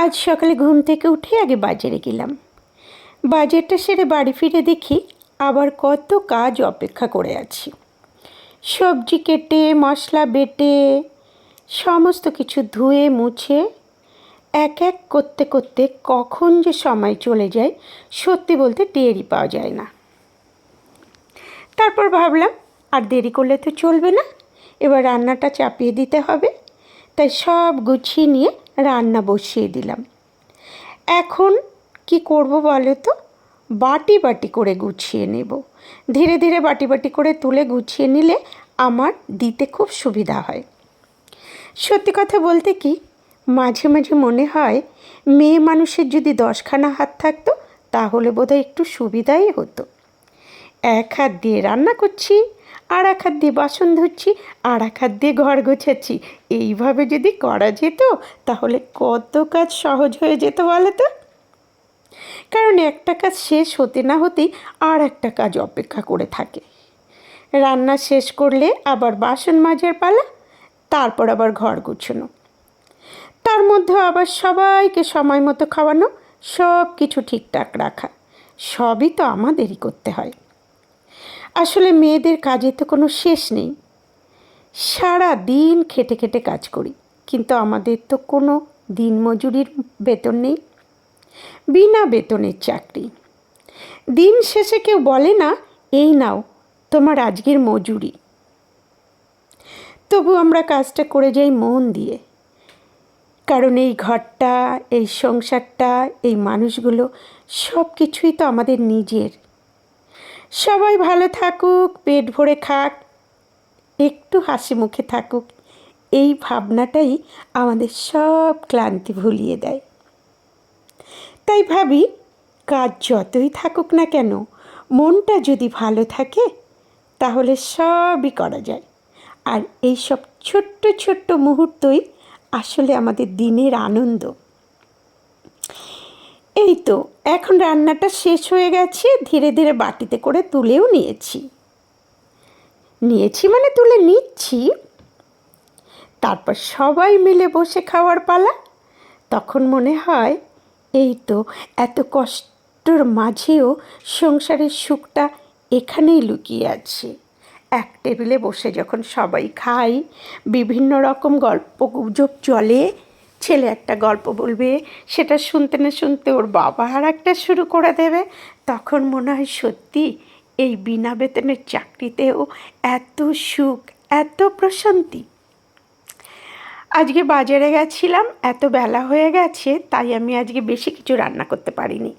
আজ সকালে ঘুম থেকে উঠে আগে বাজারে গেলাম। বাজারটা সেরে বাড়ি ফিরে দেখি আবার কত কাজ অপেক্ষা করে আছি। সবজি কেটে, মশলা বেটে, সমস্ত কিছু ধুয়ে মুছে এক এক করতে করতে কখন যে সময় চলে যায় সত্যি বলতে টেরই পাওয়া যায় না। তারপর ভাবলাম আর দেরি করলে তো চলবে না, এবার রান্নাটা চাপিয়ে দিতে হবে। তাই সব গুছিয়ে নিয়ে রান্না বসিয়ে দিলাম। এখন কি করব বলো তো? বাটি বাটি করে গুছিয়ে নেব। ধীরে ধীরে বাটি বাটি করে তুলে গুছিয়ে নিলে আমার দিতে খুব সুবিধা হয়। সত্যি কথা বলতে কি, মাঝে মাঝে মনে হয় মেয়ে মানুষের যদি 10খানা হাত থাকতো তাহলে বোধহয় একটু সুবিধাই হতো। এক হাত দিয়ে রান্না করছি, আর এক হাত দিয়ে বাসন ধুচ্ছি, আর এক হাত দিয়ে ঘর গোছাচ্ছি। এইভাবে যদি করা যেত তাহলে কত কাজ সহজ হয়ে যেত বলো তো। কারণ একটা কাজ শেষ হতে না হতেই আর একটা কাজ অপেক্ষা করে থাকে। রান্না শেষ করলে আবার বাসন মাজার পালা, তারপর আবার ঘর গোছানো, তার মধ্যে আবার সবাইকে সময় মতো খাওয়ানো, সব কিছু ঠিকঠাক রাখা, সবই তো আমাদেরই করতে হয়। আসলে মেয়েদের কাজে তো কোনো শেষ নেই। সারা দিন খেটে খেটে কাজ করি, কিন্তু আমাদের তো কোনো দিনমজুরির বেতন নেই, বিনা বেতনের চাকরি। দিন শেষে কেউ বলে না এই নাও তোমার আজকের মজুরি। তবু আমরা কাজটা করে যাই মন দিয়ে, কারণ এই ঘরটা, এই সংসারটা, এই মানুষগুলো সব কিছুই তো আমাদের নিজের। সবাই ভালো থাকুক, পেট ভরে খাক, একটু হাসি মুখে থাকুক, এই ভাবনাটাই আমাদের সব ক্লান্তি ভুলিয়ে দেয়। তাই ভাবি কাজ যতই থাকুক না কেন, মনটা যদি ভালো থাকে তাহলে সবই করা যায়। আর এই সব ছোট্ট ছোট্ট মুহূর্তই আসলে আমাদের দিনের আনন্দ। এই তো এখন রান্নাটা শেষ হয়ে গেছে, ধীরে ধীরে বাটিতে করে তুলেও নিয়েছি মানে তুলে নিচ্ছি। তারপর সবাই মিলে বসে খাওয়ার পালা। তখন মনে হয় এই তো এত কষ্টর মাঝেও সংসারের সুখটা এখানেই লুকিয়ে আছে। এক টেবিলে বসে যখন সবাই খাই, বিভিন্ন রকম গল্প গুজব চলে, ছেলে একটা গল্প বলবে, সেটা শুনতে না শুনতে ওর বাবা আর একটা শুরু করে দেবে, তখন মনে হয় সত্যি এই বিনা বেতনের চাকরিতেও এত সুখ, এত প্রশান্তি। আজকে বাজারে গেছিলাম, এত বেলা হয়ে গেছে, তাই আমি আজকে বেশি কিছু রান্না করতে পারিনি।